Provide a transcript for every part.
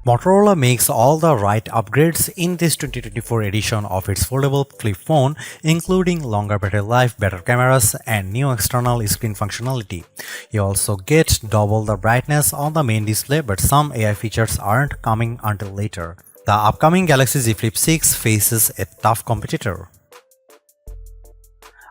Motorola makes all the right upgrades in this 2024 edition of its foldable flip phone, including longer battery life, better cameras, and new external screen functionality. You also get double the brightness on the main display, but some AI features aren't coming until later. The upcoming Galaxy Z Flip 6 faces a tough competitor.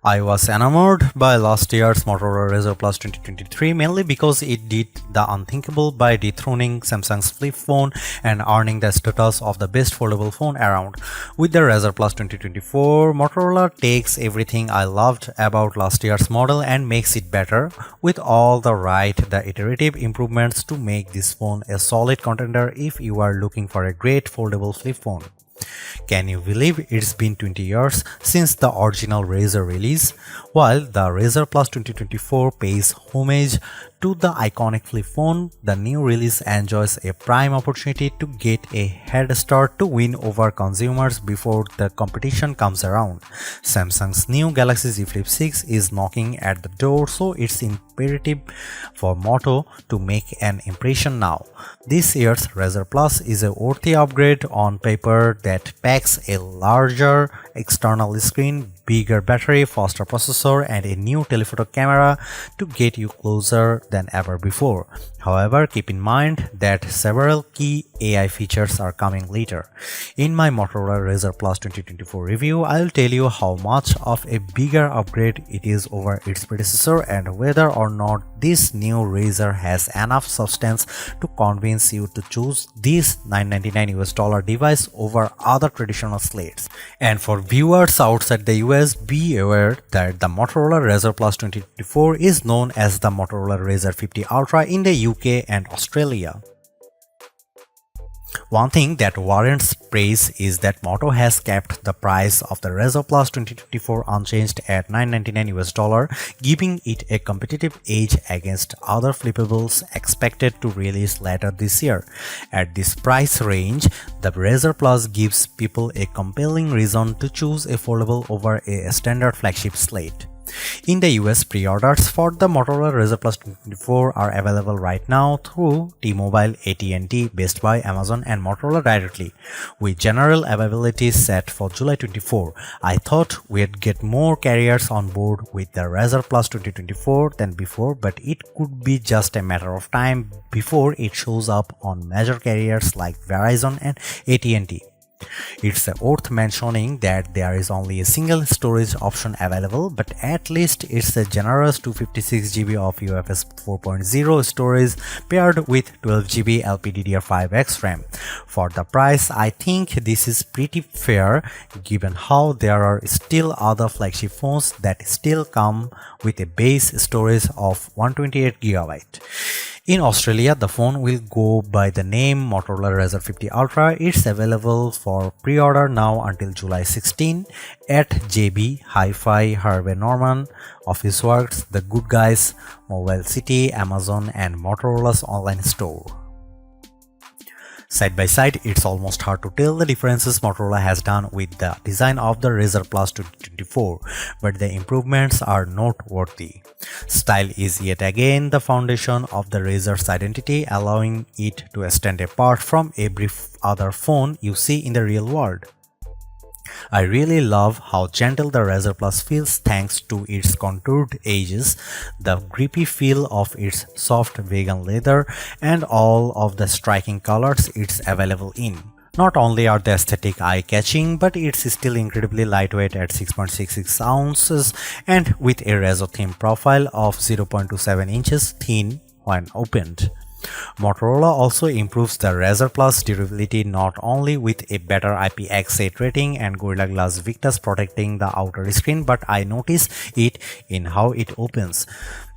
I was enamored by last year's Motorola Razr Plus 2023 mainly because it did the unthinkable by dethroning Samsung's flip phone and earning the status of the best foldable phone around. With the Razr Plus 2024, Motorola takes everything I loved about last year's model and makes it better with all the iterative improvements to make this phone a solid contender if you are looking for a great foldable flip phone. Can you believe it's been 20 years since the original Razr release? While the Razr Plus 2024 pays homage to the iconic flip phone, the new release enjoys a prime opportunity to get a head start to win over consumers before the competition comes around. Samsung's new Galaxy Z Flip 6 is knocking at the door, so it's imperative for Moto to make an impression now. This year's Razr Plus is a worthy upgrade on paper that packs a larger external screen, bigger battery, faster processor, and a new telephoto camera to get you closer than ever before. However, keep in mind that several key AI features are coming later. In my Motorola Razr Plus 2024 review, I'll tell you how much of a bigger upgrade it is over its predecessor and whether or not this new Razr has enough substance to convince you to choose this $999 device over other traditional slates. And for viewers outside the US, be aware that the Motorola Razr Plus 2024 is known as the Motorola Razr 50 Ultra in the UK and Australia. One thing that warrants praise is that Moto has kept the price of the Razr Plus 2024 unchanged at $999, giving it a competitive edge against other flippables expected to release later this year. At this price range, the Razr Plus gives people a compelling reason to choose a foldable over a standard flagship slate. In the US, pre-orders for the Motorola Razr Plus 2024 are available right now through T-Mobile, AT&T, Best Buy, Amazon, and Motorola directly, with general availability set for July 24. I thought we'd get more carriers on board with the Razr Plus 2024 than before, but it could be just a matter of time before it shows up on major carriers like Verizon and AT&T. It's worth mentioning that there is only a single storage option available, but at least it's a generous 256GB of UFS 4.0 storage paired with 12GB LPDDR5X RAM. For the price, I think this is pretty fair given how there are still other flagship phones that still come with a base storage of 128GB. In Australia, the phone will go by the name Motorola Razr 50 Ultra. It's available for pre-order now until July 16 at JB, Hi-Fi, Harvey Norman, Officeworks, The Good Guys, Mobile City, Amazon, and Motorola's online store. Side by side, it's almost hard to tell the differences Motorola has done with the design of the Razr Plus 2024, but the improvements are noteworthy. Style is yet again the foundation of the Razr's identity, allowing it to stand apart from every other phone you see in the real world. I really love how gentle the Razr Plus feels thanks to its contoured edges, the grippy feel of its soft vegan leather, and all of the striking colors it's available in. Not only are the aesthetic eye-catching, but it's still incredibly lightweight at 6.66 ounces and with a Razr-themed profile of 0.27 inches thin when opened. Motorola also improves the Razr Plus durability not only with a better IPX8 rating and Gorilla Glass Victus protecting the outer screen, but I notice it in how it opens.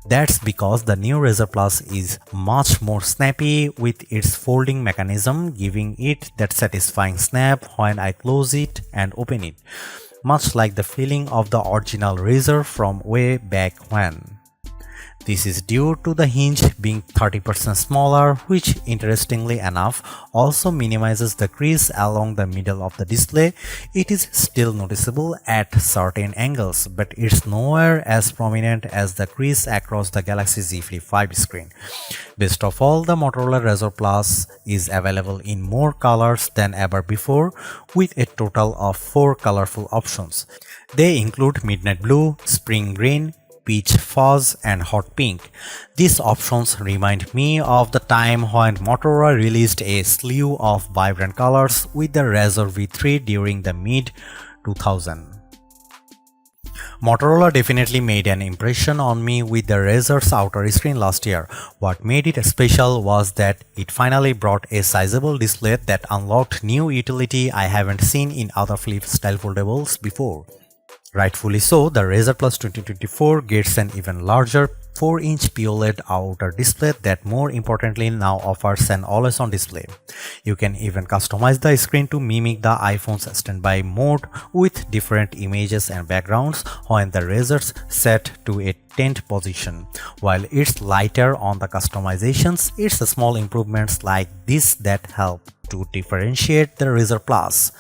That's because the new Razr Plus is much more snappy with its folding mechanism, giving it that satisfying snap when I close it and open it, much like the feeling of the original Razr from way back when. This is due to the hinge being 30% smaller, which interestingly enough also minimizes the crease along the middle of the display. It is still noticeable at certain angles, but it's nowhere as prominent as the crease across the Galaxy Z Flip 5 screen. Best of all, the Motorola Razr Plus is available in more colors than ever before, with a total of 4 colorful options. They include midnight blue, spring green, peach fuzz, and hot pink. These options remind me of the time when Motorola released a slew of vibrant colors with the Razr V3 during the mid-2000s. Motorola definitely made an impression on me with the Razr's outer screen last year. What made it special was that it finally brought a sizable display that unlocked new utility I haven't seen in other flip-style foldables before. Rightfully so, the Razr Plus 2024 gets an even larger 4-inch POLED outer display that more importantly now offers an always-on display. You can even customize the screen to mimic the iPhone's standby mode with different images and backgrounds when the Razr's set to a tent position. While it's lighter on the customizations, it's the small improvements like this that help to differentiate the Razr Plus.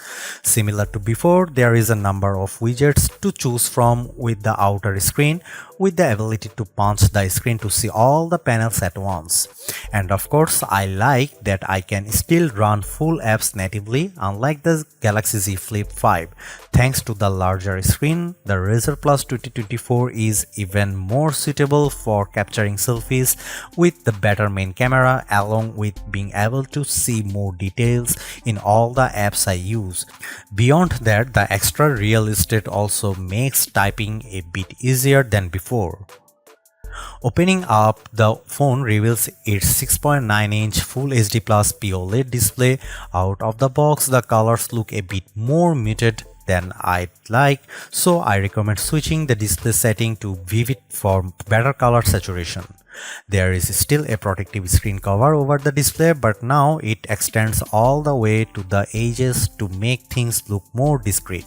Similar to before, there is a number of widgets to choose from with the outer screen, with the ability to punch the screen to see all the panels at once. And of course, I like that I can still run full apps natively, unlike the Galaxy Z Flip 5. Thanks to the larger screen, the Razr Plus 2024 is even more suitable for capturing selfies with the better main camera, along with being able to see more details in all the apps I use. Beyond that, the extra real estate also makes typing a bit easier than before. Opening up the phone reveals its 6.9-inch Full HD Plus POLED display. Out of the box, the colors look a bit more muted than I'd like, so I recommend switching the display setting to Vivid for better color saturation. There is still a protective screen cover over the display, but now it extends all the way to the edges to make things look more discreet.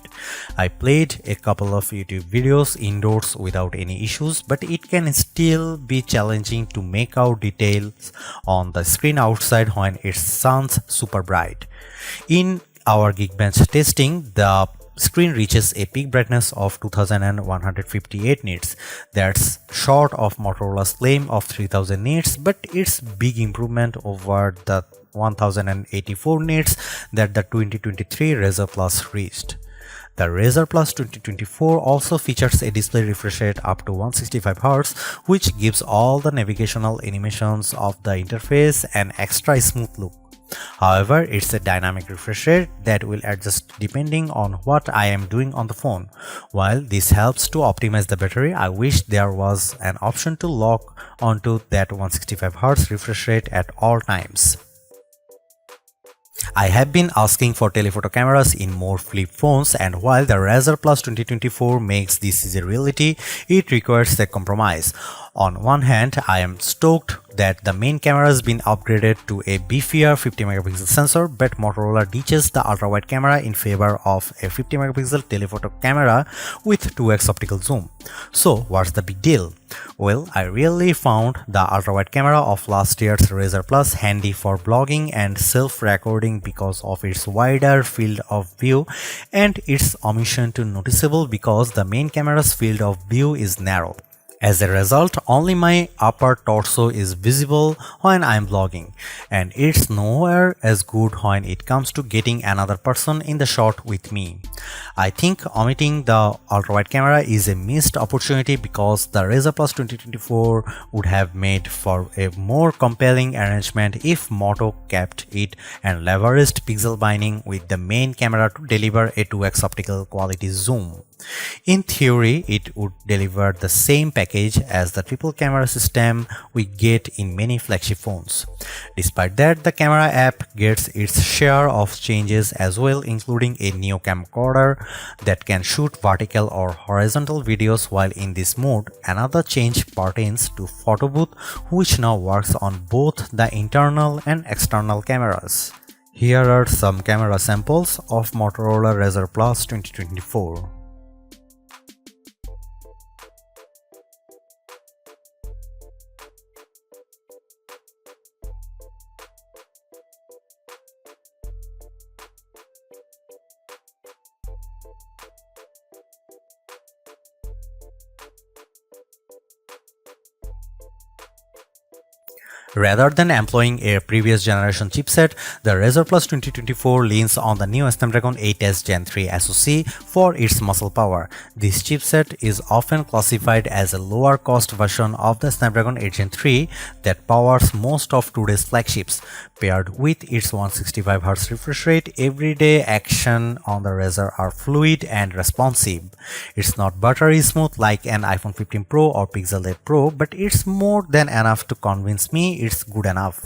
I played a couple of YouTube videos indoors without any issues, but it can still be challenging to make out details on the screen outside when it sounds super bright. In our Geekbench testing, the screen reaches a peak brightness of 2158 nits. That's short of Motorola's claim of 3000 nits, but it's big improvement over the 1084 nits that the 2023 Razr Plus reached. The Razr Plus 2024 also features a display refresh rate up to 165Hz, which gives all the navigational animations of the interface an extra smooth look. However, it's a dynamic refresh rate that will adjust depending on what I am doing on the phone. While this helps to optimize the battery, I wish there was an option to lock onto that 165Hz refresh rate at all times. I have been asking for telephoto cameras in more flip phones, and while the Razr Plus 2024 makes this a reality, it requires a compromise. On one hand, I am stoked that the main camera has been upgraded to a beefier 50MP sensor, but Motorola ditches the ultra-wide camera in favor of a 50MP telephoto camera with 2x optical zoom. So what's the big deal? Well, I really found the ultra-wide camera of last year's Razr Plus handy for blogging and self-recording because of its wider field of view, and its omission to noticeable because the main camera's field of view is narrow. As a result, only my upper torso is visible when I'm vlogging, and it's nowhere as good when it comes to getting another person in the shot with me. I think omitting the ultra-wide camera is a missed opportunity because the Razr Plus 2024 would have made for a more compelling arrangement if Moto kept it and leveraged pixel binding with the main camera to deliver a 2x optical quality zoom. In theory, it would deliver the same package as the triple camera system we get in many flagship phones. Despite that, the camera app gets its share of changes as well, including a new camcorder that can shoot vertical or horizontal videos while in this mode. Another change pertains to photo booth, which now works on both the internal and external cameras. Here are some camera samples of Motorola Razr Plus 2024. Rather than employing a previous generation chipset, the Razr Plus 2024 leans on the new Snapdragon 8s Gen 3 SoC for its muscle power. This chipset is often classified as a lower cost version of the Snapdragon 8 Gen 3 that powers most of today's flagships. Paired with its 165Hz refresh rate, everyday action on the Razr are fluid and responsive. It's not buttery smooth like an iPhone 15 Pro or Pixel 8 Pro, but it's more than enough to convince me it's good enough.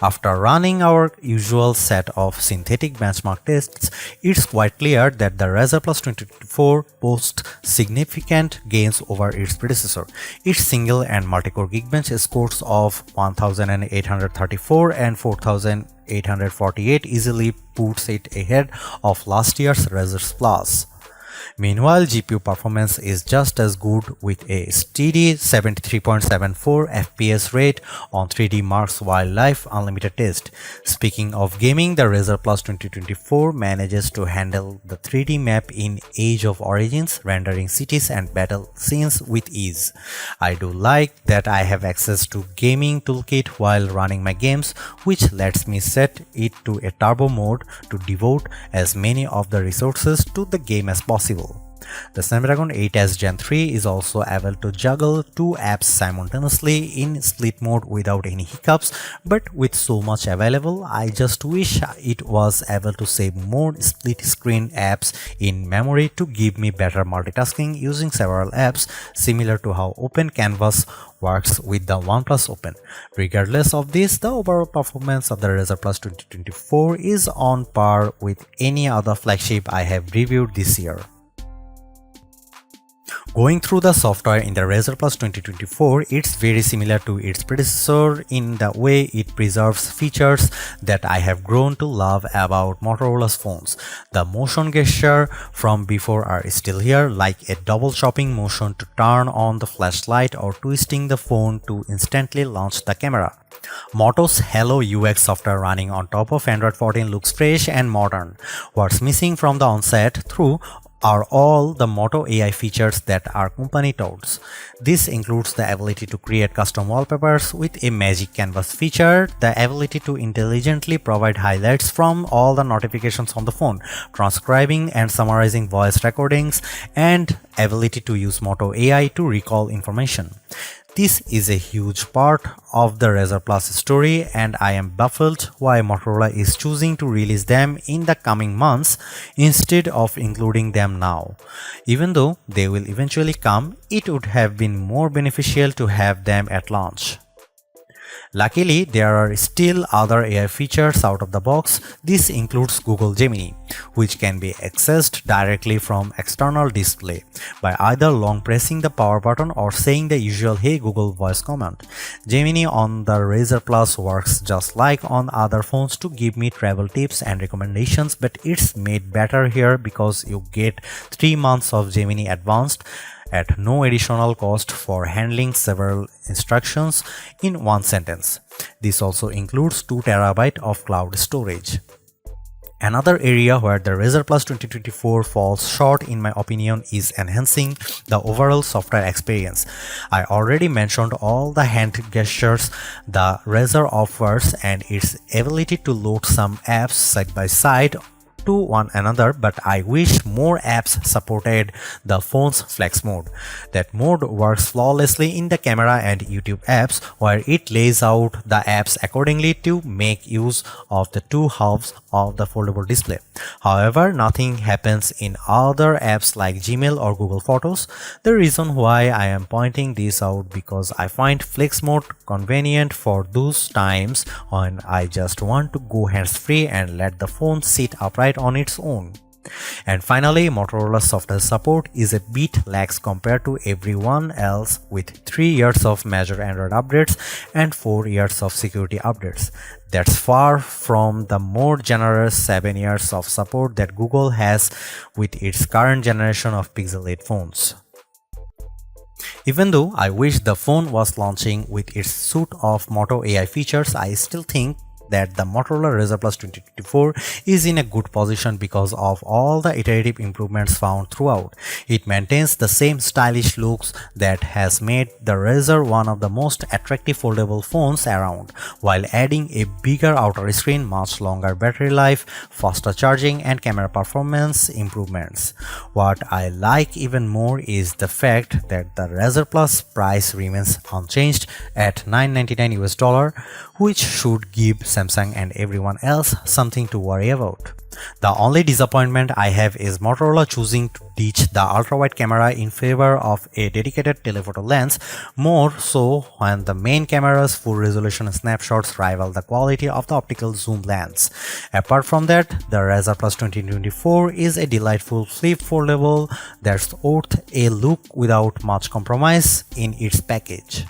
After running our usual set of synthetic benchmark tests, it's quite clear that the Razr Plus 2024 boasts significant gains over its predecessor. Its single and multi-core Geekbench scores of 1834 and 4848 easily puts it ahead of last year's Razr Plus. Meanwhile, GPU performance is just as good with a steady 73.74 FPS rate on 3D Mark's Wildlife Unlimited test. Speaking of gaming, the Razr Plus 2024 manages to handle the 3D map in Age of Origins, rendering cities and battle scenes with ease. I do like that I have access to gaming toolkit while running my games, which lets me set it to a turbo mode to devote as many of the resources to the game as possible. The Snapdragon 8s Gen 3 is also able to juggle two apps simultaneously in split mode without any hiccups, but with so much available, I just wish it was able to save more split screen apps in memory to give me better multitasking using several apps, similar to how Open Canvas works with the OnePlus Open. Regardless of this, the overall performance of the Razr Plus 2024 is on par with any other flagship I have reviewed this year. Going through the software in the Razr Plus 2024, it's very similar to its predecessor in the way it preserves features that I have grown to love about Motorola's phones. The motion gesture from before are still here, like a double chopping motion to turn on the flashlight or twisting the phone to instantly launch the camera. Moto's Hello UX software running on top of Android 14 looks fresh and modern. What's missing from the onset through are all the Moto AI features that our company touts. This includes the ability to create custom wallpapers with a magic canvas feature, the ability to intelligently provide highlights from all the notifications on the phone, transcribing and summarizing voice recordings, and ability to use Moto AI to recall information. This is a huge part of the Razr Plus story, and I am baffled why Motorola is choosing to release them in the coming months instead of including them now. Even though they will eventually come, it would have been more beneficial to have them at launch. Luckily, there are still other AI features out of the box. This includes Google Gemini, which can be accessed directly from external display by either long pressing the power button or saying the usual "Hey Google" voice command. Gemini on the Razr Plus works just like on other phones to give me travel tips and recommendations, but it's made better here because you get 3 months of Gemini Advanced at no additional cost for handling several instructions in one sentence. This also includes 2 TB of cloud storage. Another area where the Razr Plus 2024 falls short in my opinion is enhancing the overall software experience. I already mentioned all the hand gestures the Razr offers and its ability to load some apps side by side to one another, but I wish more apps supported the phone's flex mode. That mode works flawlessly in the camera and YouTube apps, where it lays out the apps accordingly to make use of the two halves of the foldable display. However, nothing happens in other apps like Gmail or Google Photos. The reason why I am pointing this out because I find flex mode convenient for those times when I just want to go hands-free and let the phone sit upright on its own. And finally, Motorola's software support is a bit lax compared to everyone else, with 3 years of major Android updates and 4 years of security updates. That's far from the more generous 7 years of support that Google has with its current generation of Pixel 8 phones. Even though I wish the phone was launching with its suite of Moto AI features, I still think that the Motorola Razr Plus 2024 is in a good position because of all the iterative improvements found throughout. It maintains the same stylish looks that has made the Razr one of the most attractive foldable phones around, while adding a bigger outer screen, much longer battery life, faster charging, and camera performance improvements. What I like even more is the fact that the Razr Plus price remains unchanged at $999 US, which should give Samsung and everyone else something to worry about. The only disappointment I have is Motorola choosing to ditch the ultra-wide camera in favor of a dedicated telephoto lens, more so when the main camera's full resolution snapshots rival the quality of the optical zoom lens. Apart from that, the Razr Plus 2024 is a delightful flip foldable that's worth a look without much compromise in its package.